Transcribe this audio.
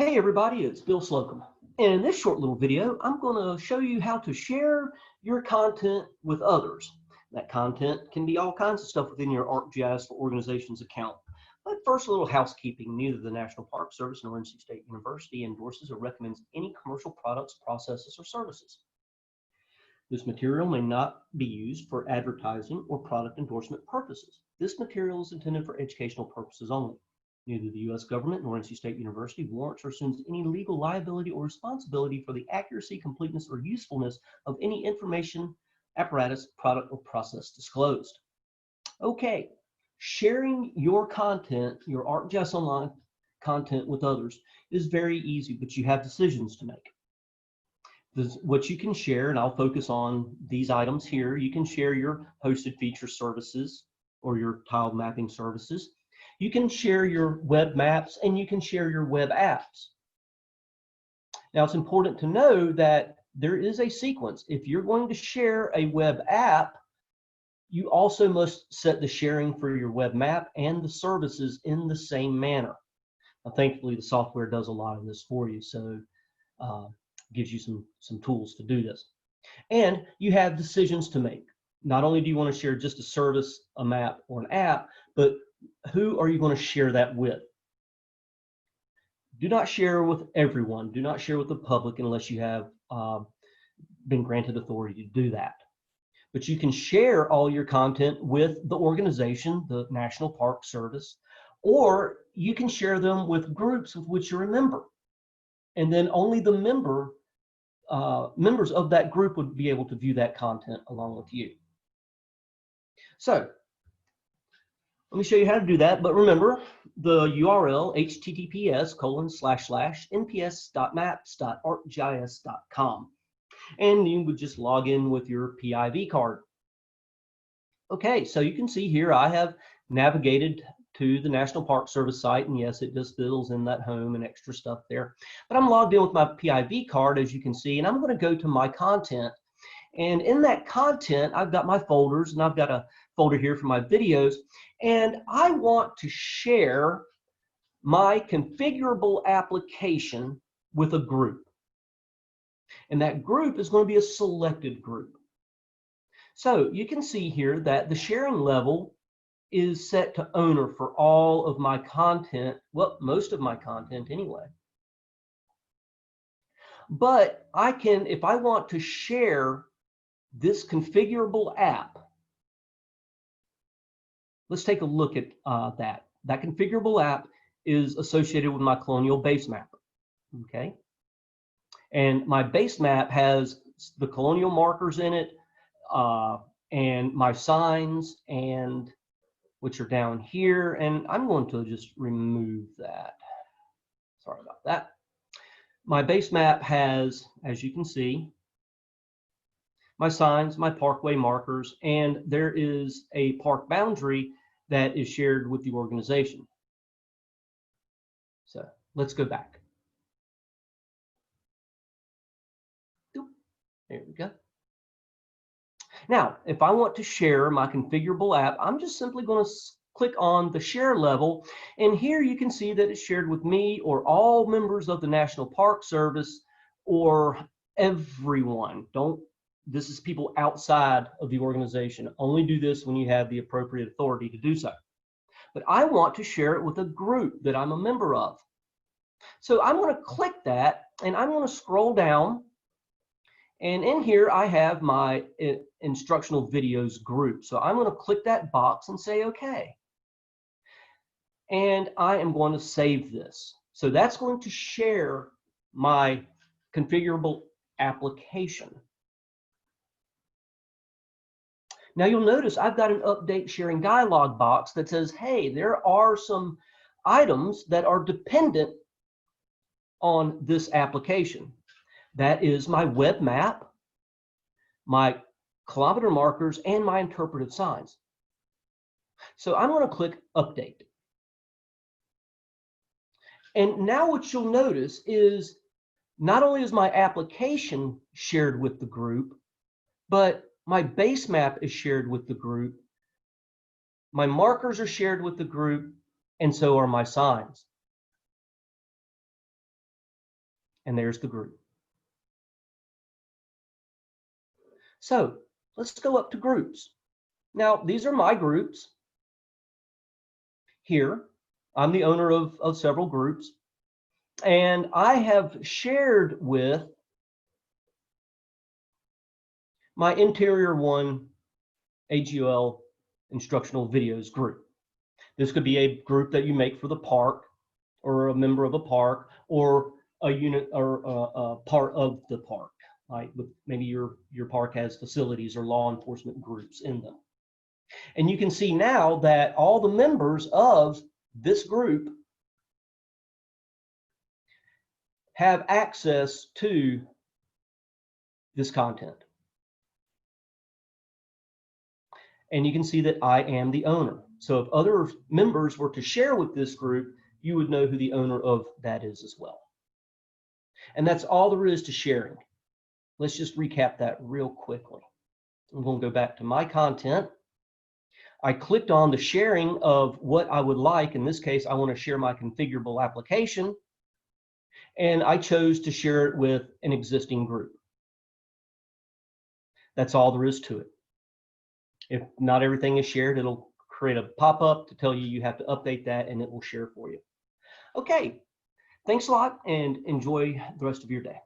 Hey everybody, it's Bill Slocum. And in this short little video, I'm going to show you how to share your content with others. That content can be all kinds of stuff within your ArcGIS organization's account. But first, a little housekeeping. Neither the National Park Service nor NC State University endorses or recommends any commercial products, processes, or services. This material may not be used for advertising or product endorsement purposes. This material is intended for educational purposes only. Neither the U.S. government nor NC State University warrants or assumes any legal liability or responsibility for the accuracy, completeness, or usefulness of any information, apparatus, product, or process disclosed. Okay, sharing your content, your ArcGIS Online content with others is very easy, but you have decisions to make. What you can share, and I'll focus on these items here. You can share your hosted feature services or your tile mapping services. You can share your web maps and you can share your web apps. Now, it's important to know that there is a sequence. If you're going to share a web app, you also must set the sharing for your web map and the services in the same manner. Now, thankfully, the software does a lot of this for you, so gives you some tools to do this. And you have decisions to make. Not only do you want to share just a service, a map, or an app, but who are you going to share that with? Do not share with everyone. Do not share with the public unless you have been granted authority to do that. But you can share all your content with the organization, the National Park Service, or you can share them with groups with which you're a member. And then only the members of that group would be able to view that content along with you. So let me show you how to do that. But remember the URL, https://nps.maps.arcgis.com. And you would just log in with your PIV card. Okay, so you can see here I have navigated to the National Park Service site, and yes, it just fills in that home and extra stuff there. But I'm logged in with my PIV card, as you can see, and I'm going to go to my content. And in that content, I've got my folders, and I've got a folder here for my videos, and I want to share my configurable application with a group. And that group is going to be a selected group. So you can see here that the sharing level is set to owner for all of my content, well, most of my content anyway. But I can, if I want to share this configurable app, let's take a look at that. That configurable app is associated with my colonial base map, okay? And my base map has the colonial markers in it, and my signs, and which are down here, and I'm going to just remove that. Sorry about that. My base map has, as you can see, my signs, my parkway markers, and there is a park boundary that is shared with the organization. So let's go back. There we go. Now, if I want to share my configurable app, I'm just simply going to click on the share level, and here you can see that it's shared with me or all members of the National Park Service or everyone. This is people outside of the organization. Only do this when you have the appropriate authority to do so. But I want to share it with a group that I'm a member of. So I'm going to click that, and I'm going to scroll down. And in here, I have my instructional videos group. So I'm going to click that box and say, okay. And I am going to save this. So that's going to share my configurable application. Now you'll notice I've got an update sharing dialog box that says, hey, there are some items that are dependent on this application. That is my web map, my kilometer markers, and my interpretive signs. So I'm going to click Update. And now what you'll notice is not only is my application shared with the group, but my base map is shared with the group, my markers are shared with the group, and so are my signs. And there's the group. So let's go up to groups. Now, these are my groups. Here, I'm the owner of several groups, and I have shared with my Interior One AGOL instructional videos group. This could be a group that you make for the park, or a member of a park, or a unit or a part of the park. Like maybe your park has facilities or law enforcement groups in them. And you can see now that all the members of this group have access to this content. And you can see that I am the owner. So if other members were to share with this group, you would know who the owner of that is as well. And that's all there is to sharing. Let's just recap that real quickly. I'm going to go back to my content. I clicked on the sharing of what I would like. In this case, I want to share my configurable application. And I chose to share it with an existing group. That's all there is to it. If not everything is shared, it'll create a pop-up to tell you you have to update that, and it will share for you. Okay, thanks a lot, and enjoy the rest of your day.